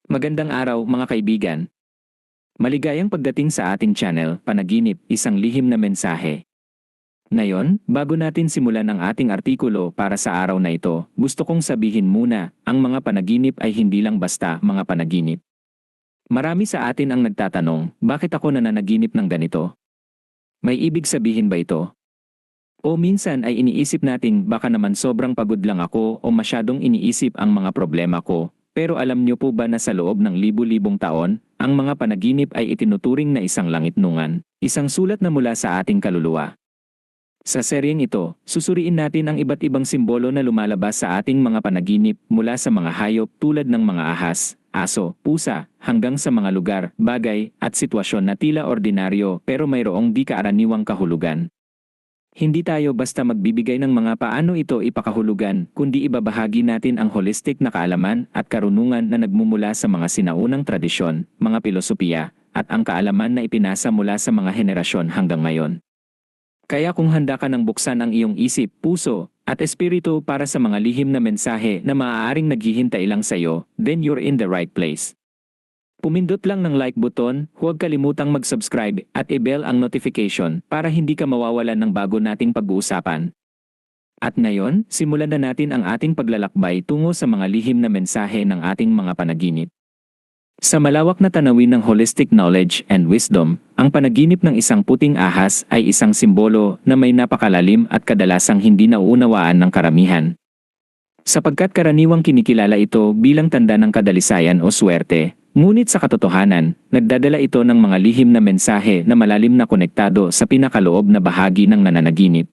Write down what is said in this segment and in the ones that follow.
Magandang araw mga kaibigan. Maligayang pagdating sa ating channel, Panaginip, isang lihim na mensahe. Ngayon, bago natin simulan ang ating artikulo para sa araw na ito, gusto kong sabihin muna, ang mga panaginip ay hindi lang basta mga panaginip. Marami sa atin ang nagtatanong, bakit ako nananaginip ng ganito? May ibig sabihin ba ito? O minsan ay iniisip natin baka naman sobrang pagod lang ako o masyadong iniisip ang mga problema ko. Pero alam niyo po ba na sa loob ng libu-libong taon, ang mga panaginip ay itinuturing na isang langitnungan, isang sulat na mula sa ating kaluluwa. Sa seryeng ito, susuriin natin ang iba't ibang simbolo na lumalabas sa ating mga panaginip mula sa mga hayop tulad ng mga ahas, aso, pusa, hanggang sa mga lugar, bagay, at sitwasyon na tila ordinaryo pero mayroong di kaaraniwang kahulugan. Hindi tayo basta magbibigay ng mga paano ito ipakahulugan, kundi ibabahagi natin ang holistic na kaalaman at karunungan na nagmumula sa mga sinaunang tradisyon, mga pilosopiya, at ang kaalaman na ipinasa mula sa mga henerasyon hanggang ngayon. Kaya kung handa ka ng buksan ang iyong isip, puso, at espiritu para sa mga lihim na mensahe na maaaring naghihintay lang sa iyo, then you're in the right place. Pumindot lang ng like button, huwag kalimutang mag-subscribe at i-bell ang notification para hindi ka mawawalan ng bago nating pag-uusapan. At ngayon, simulan na natin ang ating paglalakbay tungo sa mga lihim na mensahe ng ating mga panaginip. Sa malawak na tanawin ng holistic knowledge and wisdom, ang panaginip ng isang puting ahas ay isang simbolo na may napakalalim at kadalasang hindi nauunawaan ng karamihan. Sapagkat karaniwang kinikilala ito bilang tanda ng kadalisayan o swerte, ngunit sa katotohanan, nagdadala ito ng mga lihim na mensahe na malalim na konektado sa pinakaloob na bahagi ng nananaginip.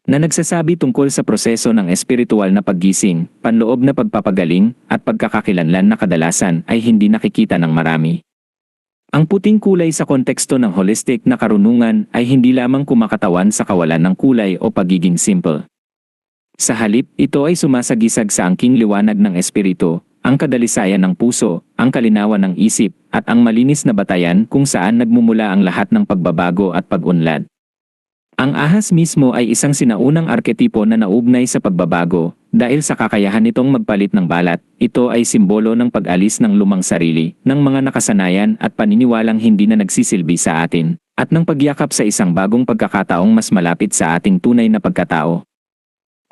Na nagsasabi tungkol sa proseso ng espiritual na paggising, panloob na pagpapagaling, at pagkakakilanlan na kadalasan ay hindi nakikita ng marami. Ang puting kulay sa konteksto ng holistic na karunungan ay hindi lamang kumakatawan sa kawalan ng kulay o pagiging simple. Sa halip, ito ay sumasagisag sa angking liwanag ng espiritu, ang kadalisayan ng puso, ang kalinawan ng isip, at ang malinis na batayan kung saan nagmumula ang lahat ng pagbabago at pag-unlad. Ang ahas mismo ay isang sinaunang arketipo na naugnay sa pagbabago, dahil sa kakayahan nitong magpalit ng balat, ito ay simbolo ng pag-alis ng lumang sarili, ng mga nakasanayan at paniniwalang hindi na nagsisilbi sa atin, at ng pagyakap sa isang bagong pagkakataong mas malapit sa ating tunay na pagkatao.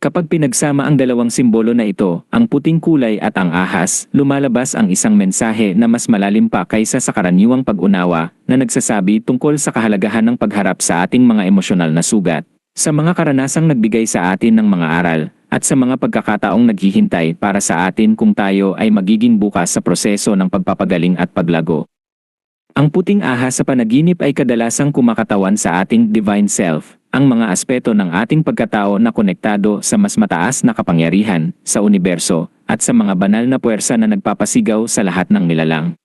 Kapag pinagsama ang dalawang simbolo na ito, ang puting kulay at ang ahas, lumalabas ang isang mensahe na mas malalim pa kaysa sa karaniwang pag-unawa na nagsasabi tungkol sa kahalagahan ng pagharap sa ating mga emosyonal na sugat, sa mga karanasang nagbigay sa atin ng mga aral, at sa mga pagkakataong naghihintay para sa atin kung tayo ay magiging bukas sa proseso ng pagpapagaling at paglago. Ang puting ahas sa panaginip ay kadalasang kumakatawan sa ating divine self, ang mga aspeto ng ating pagkatao na konektado sa mas mataas na kapangyarihan, sa universo, at sa mga banal na puwersa na nagpapasigaw sa lahat ng nilalang.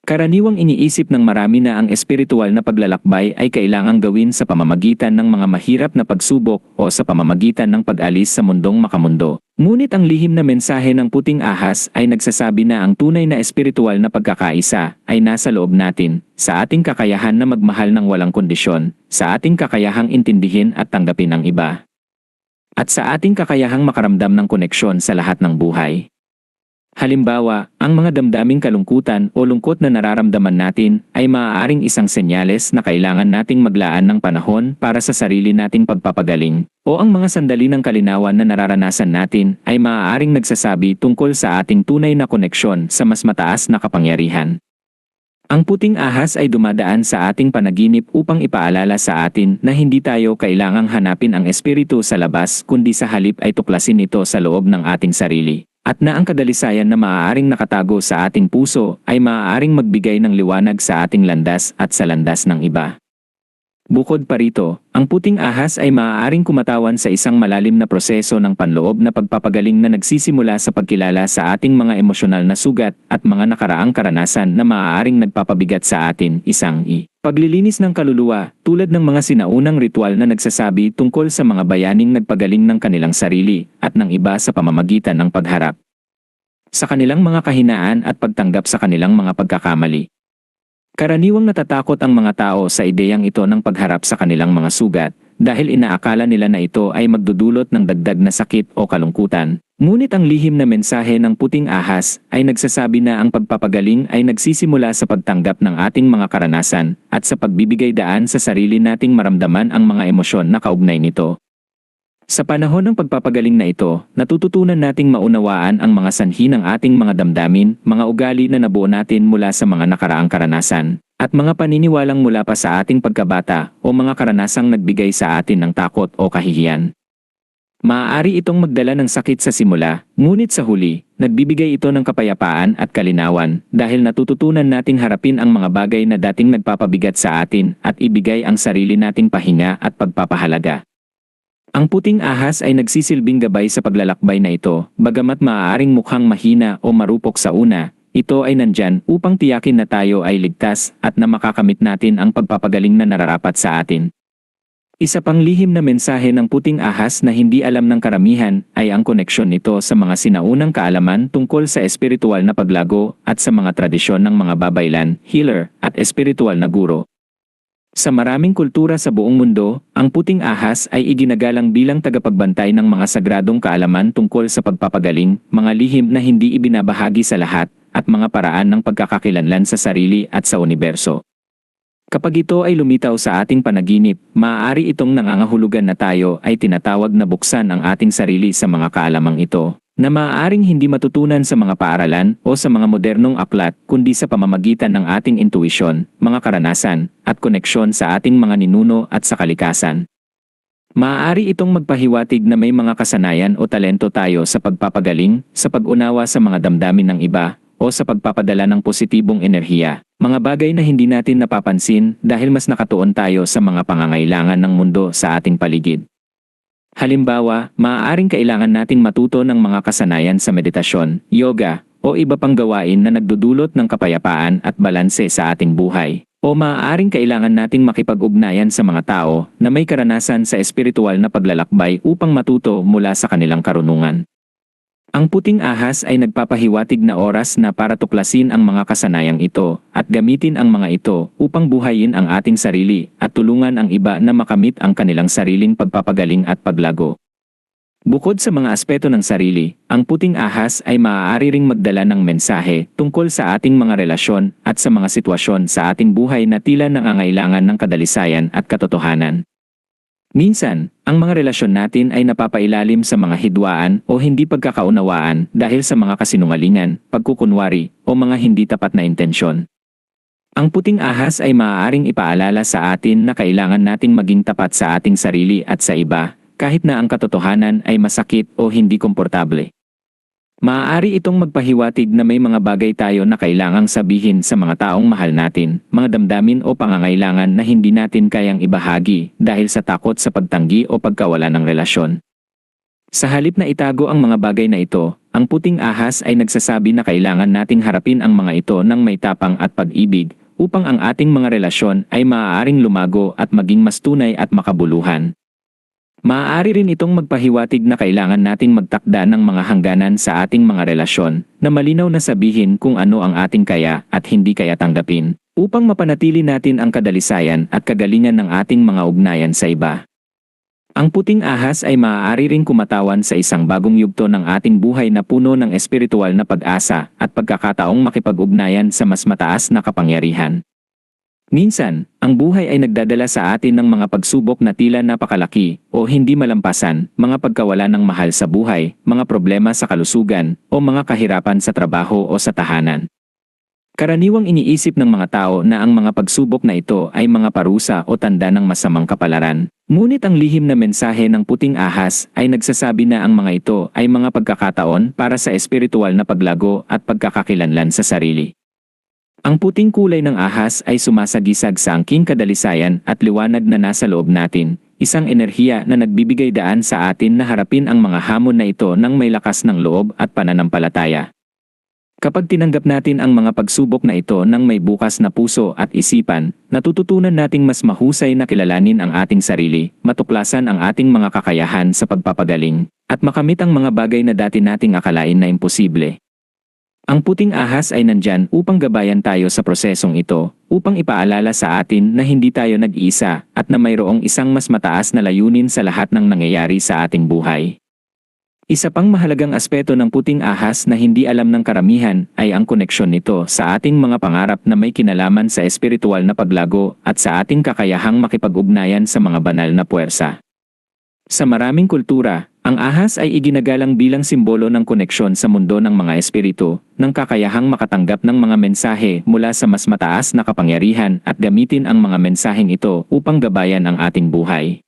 Karaniwang iniisip ng marami na ang espiritual na paglalakbay ay kailangang gawin sa pamamagitan ng mga mahirap na pagsubok o sa pamamagitan ng pag-alis sa mundong makamundo. Ngunit ang lihim na mensahe ng puting ahas ay nagsasabi na ang tunay na espiritual na pagkakaisa ay nasa loob natin, sa ating kakayahan na magmahal ng walang kondisyon, sa ating kakayahang intindihin at tanggapin ang iba, at sa ating kakayahang makaramdam ng koneksyon sa lahat ng buhay. Halimbawa, ang mga damdaming kalungkutan o lungkot na nararamdaman natin ay maaaring isang senyales na kailangan nating maglaan ng panahon para sa sarili nating pagpapagaling, o ang mga sandali ng kalinawan na nararanasan natin ay maaaring nagsasabi tungkol sa ating tunay na koneksyon sa mas mataas na kapangyarihan. Ang puting ahas ay dumadaan sa ating panaginip upang ipaalala sa atin na hindi tayo kailangang hanapin ang espiritu sa labas kundi sa halip ay tuklasin ito sa loob ng ating sarili. At na ang kadalisayan na maaaring nakatago sa ating puso ay maaaring magbigay ng liwanag sa ating landas at sa landas ng iba. Bukod pa rito, ang puting ahas ay maaaring kumatawan sa isang malalim na proseso ng panloob na pagpapagaling na nagsisimula sa pagkilala sa ating mga emosyonal na sugat at mga nakaraang karanasan na maaaring nagpapabigat sa atin, paglilinis ng kaluluwa, tulad ng mga sinaunang ritual na nagsasabi tungkol sa mga bayaning nagpagaling ng kanilang sarili at ng iba sa pamamagitan ng pagharap sa kanilang mga kahinaan at pagtanggap sa kanilang mga pagkakamali. Karaniwang natatakot ang mga tao sa ideyang ito ng pagharap sa kanilang mga sugat, dahil inaakala nila na ito ay magdudulot ng dagdag na sakit o kalungkutan. Ngunit ang lihim na mensahe ng puting ahas ay nagsasabi na ang pagpapagaling ay nagsisimula sa pagtanggap ng ating mga karanasan at sa pagbibigay daan sa sarili nating maramdaman ang mga emosyon na kaugnay nito. Sa panahon ng pagpapagaling na ito, natututunan nating maunawaan ang mga sanhi ng ating mga damdamin, mga ugali na nabuo natin mula sa mga nakaraang karanasan, at mga paniniwalang mula pa sa ating pagkabata o mga karanasang nagbigay sa atin ng takot o kahihiyan. Maaari itong magdala ng sakit sa simula, ngunit sa huli, nagbibigay ito ng kapayapaan at kalinawan dahil natututunan nating harapin ang mga bagay na dating nagpapabigat sa atin at ibigay ang sarili nating pahinga at pagpapahalaga. Ang puting ahas ay nagsisilbing gabay sa paglalakbay na ito, bagamat maaaring mukhang mahina o marupok sa una, ito ay nandyan upang tiyakin na tayo ay ligtas at na makakamit natin ang pagpapagaling na nararapat sa atin. Isa pang lihim na mensahe ng puting ahas na hindi alam ng karamihan ay ang koneksyon nito sa mga sinaunang kaalaman tungkol sa espiritual na paglago at sa mga tradisyon ng mga babaylan, healer, at espiritual na guro. Sa maraming kultura sa buong mundo, ang puting ahas ay iginagalang bilang tagapagbantay ng mga sagradong kaalaman tungkol sa pagpapagaling, mga lihim na hindi ibinabahagi sa lahat, at mga paraan ng pagkakakilanlan sa sarili at sa universo. Kapag ito ay lumitaw sa ating panaginip, maaari itong nangangahulugan na tayo ay tinatawag na buksan ang ating sarili sa mga kaalamang ito, na maaaring hindi matutunan sa mga paaralan o sa mga modernong aklat kundi sa pamamagitan ng ating intuisyon, mga karanasan, at koneksyon sa ating mga ninuno at sa kalikasan. Maaari itong magpahiwatig na may mga kasanayan o talento tayo sa pagpapagaling, sa pag-unawa sa mga damdamin ng iba, o sa pagpapadala ng positibong enerhiya, mga bagay na hindi natin napapansin dahil mas nakatuon tayo sa mga pangangailangan ng mundo sa ating paligid. Halimbawa, maaaring kailangan nating matuto ng mga kasanayan sa meditasyon, yoga, o iba pang gawain na nagdudulot ng kapayapaan at balanse sa ating buhay. O maaaring kailangan nating makipag-ugnayan sa mga tao na may karanasan sa espiritual na paglalakbay upang matuto mula sa kanilang karunungan. Ang puting ahas ay nagpapahiwatig na oras na para tuklasin ang mga kasanayang ito at gamitin ang mga ito upang buhayin ang ating sarili at tulungan ang iba na makamit ang kanilang sariling pagpapagaling at paglago. Bukod sa mga aspeto ng sarili, ang puting ahas ay maaari ring magdala ng mensahe tungkol sa ating mga relasyon at sa mga sitwasyon sa ating buhay na tila nangangailangan ng kadalisayan at katotohanan. Minsan, ang mga relasyon natin ay napapailalim sa mga hidwaan o hindi pagkakaunawaan dahil sa mga kasinungalingan, pagkukunwari, o mga hindi tapat na intensyon. Ang puting ahas ay maaaring ipaalala sa atin na kailangan nating maging tapat sa ating sarili at sa iba, kahit na ang katotohanan ay masakit o hindi komportable. Maaari itong magpahiwatig na may mga bagay tayo na kailangang sabihin sa mga taong mahal natin, mga damdamin o pangangailangan na hindi natin kayang ibahagi dahil sa takot sa pagtanggi o pagkawala ng relasyon. Sa halip na itago ang mga bagay na ito, ang puting ahas ay nagsasabi na kailangan nating harapin ang mga ito ng may tapang at pag-ibig upang ang ating mga relasyon ay maaaring lumago at maging mas tunay at makabuluhan. Maaari rin itong magpahiwatig na kailangan nating magtakda ng mga hangganan sa ating mga relasyon na malinaw na sabihin kung ano ang ating kaya at hindi kaya tanggapin upang mapanatili natin ang kadalisayan at kagalingan ng ating mga ugnayan sa iba. Ang puting ahas ay maaari ring kumatawan sa isang bagong yugto ng ating buhay na puno ng espiritual na pag-asa at pagkakataong makipag-ugnayan sa mas mataas na kapangyarihan. Minsan, ang buhay ay nagdadala sa atin ng mga pagsubok na tila napakalaki o hindi malampasan, mga pagkawala ng mahal sa buhay, mga problema sa kalusugan, o mga kahirapan sa trabaho o sa tahanan. Karaniwang iniisip ng mga tao na ang mga pagsubok na ito ay mga parusa o tanda ng masamang kapalaran. Ngunit ang lihim na mensahe ng puting ahas ay nagsasabi na ang mga ito ay mga pagkakataon para sa espiritual na paglago at pagkakakilanlan sa sarili. Ang puting kulay ng ahas ay sumasagisag sa angking kadalisayan at liwanag na nasa loob natin, isang enerhiya na nagbibigay daan sa atin na harapin ang mga hamon na ito ng may lakas ng loob at pananampalataya. Kapag tinanggap natin ang mga pagsubok na ito ng may bukas na puso at isipan, natututunan nating mas mahusay na kilalanin ang ating sarili, matuklasan ang ating mga kakayahan sa pagpapagaling, at makamit ang mga bagay na dati nating akalain na imposible. Ang puting ahas ay nandyan upang gabayan tayo sa prosesong ito, upang ipaalala sa atin na hindi tayo nag-iisa at na mayroong isang mas mataas na layunin sa lahat ng nangyayari sa ating buhay. Isa pang mahalagang aspeto ng puting ahas na hindi alam ng karamihan ay ang koneksyon nito sa ating mga pangarap na may kinalaman sa espiritual na paglago at sa ating kakayahang makipag-ugnayan sa mga banal na puwersa. Sa maraming kultura, ang ahas ay iginagalang bilang simbolo ng koneksyon sa mundo ng mga espiritu, ng kakayahang makatanggap ng mga mensahe mula sa mas mataas na kapangyarihan at gamitin ang mga mensaheng ito upang gabayan ang ating buhay.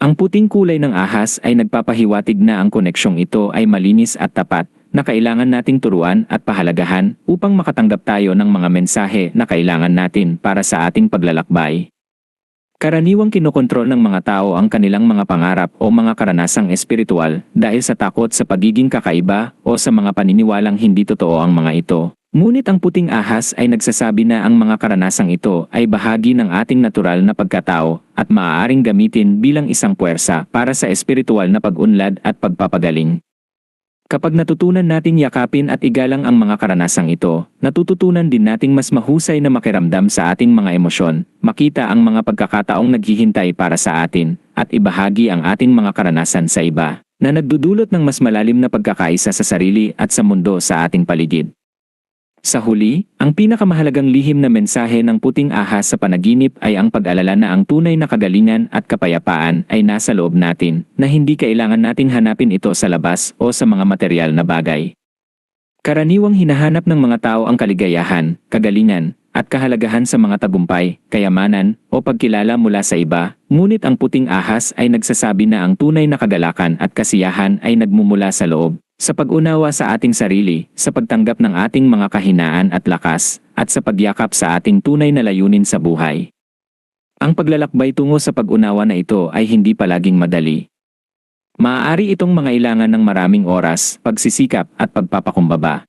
Ang puting kulay ng ahas ay nagpapahiwatig na ang koneksyong ito ay malinis at tapat, na kailangan nating turuan at pahalagahan upang makatanggap tayo ng mga mensahe na kailangan natin para sa ating paglalakbay. Karaniwang kinokontrol ng mga tao ang kanilang mga pangarap o mga karanasang espiritual dahil sa takot sa pagiging kakaiba o sa mga paniniwalang hindi totoo ang mga ito. Ngunit ang puting ahas ay nagsasabi na ang mga karanasang ito ay bahagi ng ating natural na pagkatao at maaaring gamitin bilang isang puwersa para sa espiritual na pag-unlad at pagpapagaling. Kapag natutunan nating yakapin at igalang ang mga karanasang ito, natututunan din nating mas mahusay na makiramdam sa ating mga emosyon, makita ang mga pagkakataong naghihintay para sa atin, at ibahagi ang ating mga karanasan sa iba, na nagdudulot ng mas malalim na pagkakaisa sa sarili at sa mundo sa ating paligid. Sa huli, ang pinakamahalagang lihim na mensahe ng puting ahas sa panaginip ay ang pag-alala na ang tunay na kagalingan at kapayapaan ay nasa loob natin, na hindi kailangan nating hanapin ito sa labas o sa mga material na bagay. Karaniwang hinahanap ng mga tao ang kaligayahan, kagalingan, at kahalagahan sa mga tagumpay, kayamanan, o pagkilala mula sa iba, ngunit ang puting ahas ay nagsasabi na ang tunay na kagalakan at kasiyahan ay nagmumula sa loob, sa pag-unawa sa ating sarili, sa pagtanggap ng ating mga kahinaan at lakas, at sa pagyakap sa ating tunay na layunin sa buhay. Ang paglalakbay tungo sa pag-unawa na ito ay hindi palaging madali. Maaari itong mangailangan ng maraming oras, pagsisikap, at pagpapakumbaba.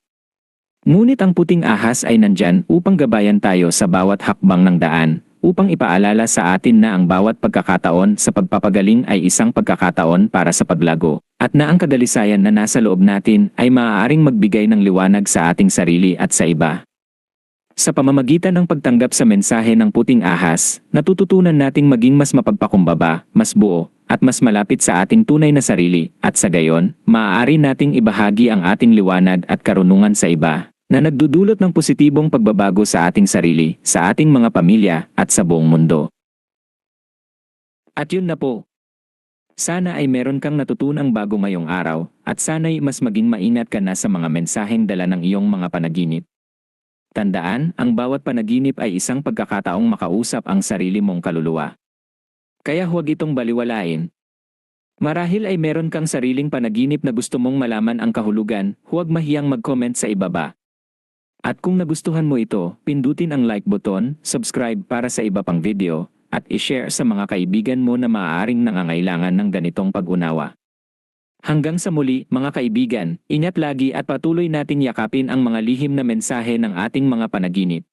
Ngunit ang puting ahas ay nandyan upang gabayan tayo sa bawat hakbang ng daan, upang ipaalala sa atin na ang bawat pagkakataon sa pagpapagaling ay isang pagkakataon para sa paglago, at na ang kadalisayan na nasa loob natin ay maaaring magbigay ng liwanag sa ating sarili at sa iba. Sa pamamagitan ng pagtanggap sa mensahe ng puting ahas, natututunan nating maging mas mapagpakumbaba, mas buo, at mas malapit sa ating tunay na sarili, at sa gayon, maaari nating ibahagi ang ating liwanag at karunungan sa iba, na nagdudulot ng positibong pagbabago sa ating sarili, sa ating mga pamilya, at sa buong mundo. At yun na po. Sana ay meron kang natutunang bago ngayong araw, at sana'y mas maging maingat ka na sa mga mensaheng dala ng iyong mga panaginip. Tandaan, ang bawat panaginip ay isang pagkakataong makausap ang sarili mong kaluluwa. Kaya huwag itong baliwalain. Marahil ay meron kang sariling panaginip na gusto mong malaman ang kahulugan, huwag mahiyang mag-comment sa ibaba. At kung nagustuhan mo ito, pindutin ang like button, subscribe para sa iba pang video, at i-share sa mga kaibigan mo na maaaring nangangailangan ng ganitong pag-unawa. Hanggang sa muli, mga kaibigan, ingat lagi at patuloy nating yakapin ang mga lihim na mensahe ng ating mga panaginip.